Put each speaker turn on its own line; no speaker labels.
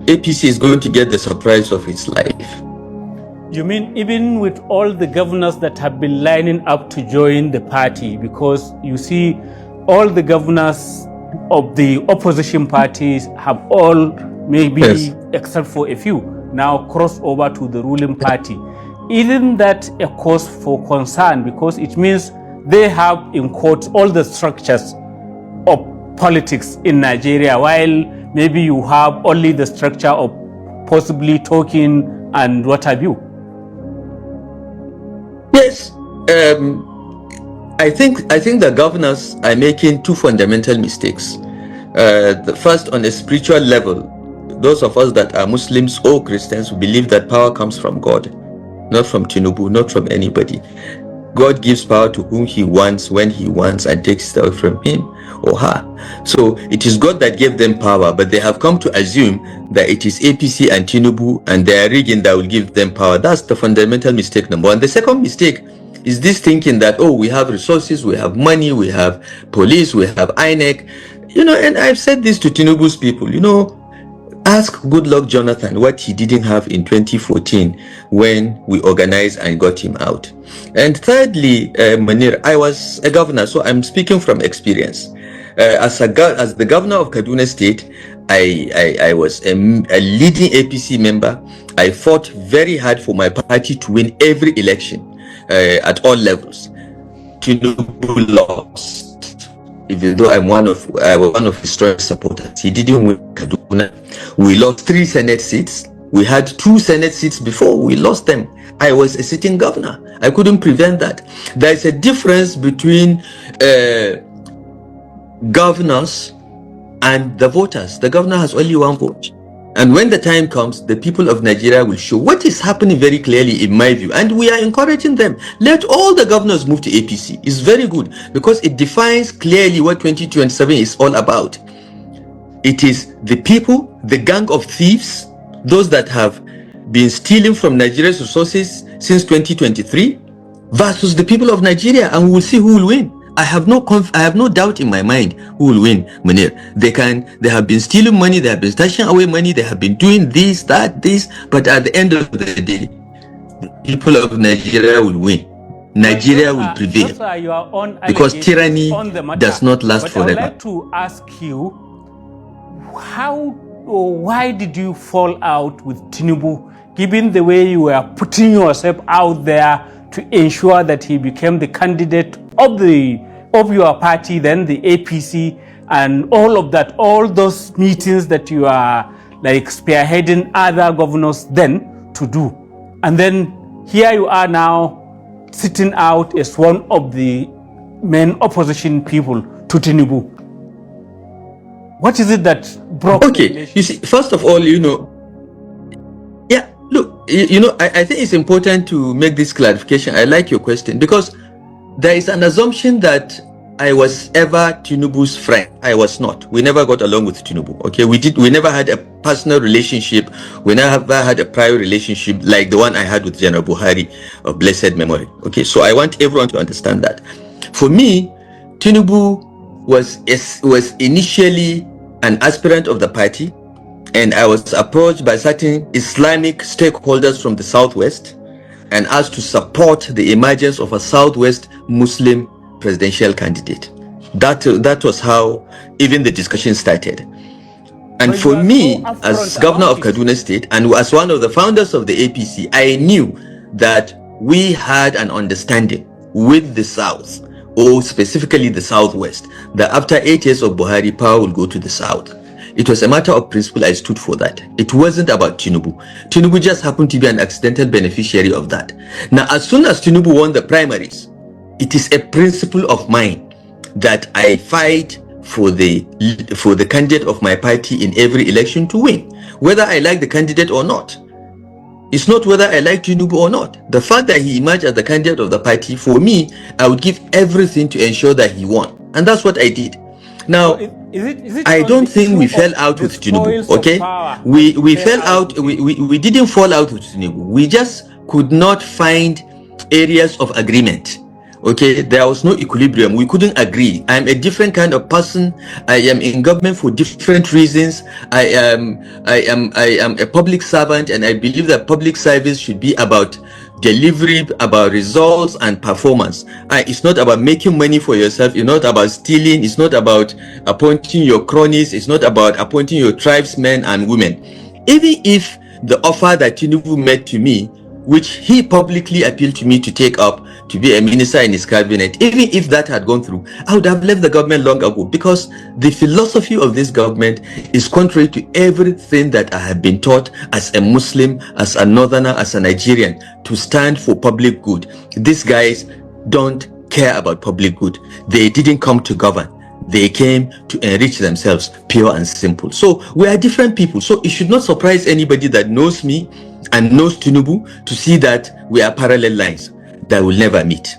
APC is going to get the surprise of its life.
You mean even with all the governors that have been lining up to join the party? Because you see, all the governors of the opposition parties have all, maybe
Yes.
except for a few, now crossed over to the ruling party. Isn't that a cause for concern? Because it means they have, in quotes, all the structures of politics in Nigeria, while maybe you have only the structure of possibly talking and what have you.
Yes. I think the governors are making two fundamental mistakes. The first, on a spiritual level, those of us that are Muslims or Christians who believe that power comes from God, not from Tinubu, not from anybody. God gives power to whom he wants, when he wants, and takes it away from him or her. So it is God that gave them power, but they have come to assume that it is APC and Tinubu and their rigging that will give them power. That's the fundamental mistake number one. The second mistake is this thinking that, oh, we have resources, we have money, we have police, we have INEC. And I've said this to Tinubu's people, ask Goodluck Jonathan what he didn't have in 2014 when we organized and got him out. And thirdly, Manir, I was a governor, so I'm speaking from experience. As the governor of Kaduna State, I was a leading APC member. I fought very hard for my party to win every election at all levels. Tinubu lost. Even though I was one of his strongest supporters, he didn't win Kaduna. We lost 3 Senate seats. We had 2 Senate seats before. We lost them. I was a sitting governor. I couldn't prevent that. There is a difference between governors and the voters. The governor has only 1 vote. And when the time comes, the people of Nigeria will show what is happening very clearly, in my view. And we are encouraging them. Let all the governors move to APC. It's very good because it defines clearly what 2027 is all about. It is the people, the gang of thieves, those that have been stealing from Nigeria's resources since 2023 versus the people of Nigeria, and we will see who will win. I have no doubt in my mind who will win, Munir. They have been stealing money, they have been stashing away money, they have been doing this, but at the end of the day, the people of Nigeria will win. Nigeria will prevail because tyranny does not last forever.
I would like to ask you, how or why did you fall out with Tinubu, given the way you were putting yourself out there to ensure that he became the candidate of your party, then the APC, and all of that, all those meetings that you are like spearheading other governors then to do, and then here you are now sitting out as one of the main opposition people to Tinubu. What is it that broke?
Okay, you see, first of all, yeah, look, I think it's important to make this clarification. I like your question because there is an assumption that I was ever Tinubu's friend. I was not. We never got along with Tinubu. Okay, we never had a personal relationship. We never had a prior relationship like the one I had with General Buhari of blessed memory. Okay, so I want everyone to understand that. For me, Tinubu was initially an aspirant of the party, and I was approached by certain Islamic stakeholders from the Southwest and asked to support the emergence of a Southwest Muslim presidential candidate. That was how even the discussion started. And for me, as governor of Kaduna State and as one of the founders of the APC, I knew that we had an understanding with the South, or specifically the Southwest, that after 8 years of Buhari, power will go to the South. It was a matter of principle. I stood for that. It wasn't about Tinubu. Tinubu just happened to be an accidental beneficiary of that. Now, as soon as Tinubu won the primaries, it is a principle of mine that I fight for the candidate of my party in every election to win, whether I like the candidate or not. It's not whether I like Tinubu or not. The fact that he emerged as the candidate of the party, for me, I would give everything to ensure that he won. And that's what I did. Now, I don't think we fell out with Tinubu, okay? We fell out, we didn't fall out with Tinubu. We just could not find areas of agreement, Okay, there was no equilibrium. We couldn't agree. I'm a different kind of person. I am in government for different reasons. I am a public servant, and I believe that public service should be about delivery, about results and performance. It's not about making money for yourself. It's not about stealing. It's not about appointing your cronies. It's not about appointing your tribesmen and women. Even if the offer that Tinubu made to me, which he publicly appealed to me to take up to be a minister in his cabinet, even if that had gone through, I would have left the government long ago, because the philosophy of this government is contrary to everything that I have been taught as a Muslim, as a northerner, as a Nigerian, to stand for public good. These guys don't care about public good. They didn't come to govern. They came to enrich themselves, pure and simple. So we are different people. So it should not surprise anybody that knows me and knows Tinubu to see that we are parallel lines that will never meet.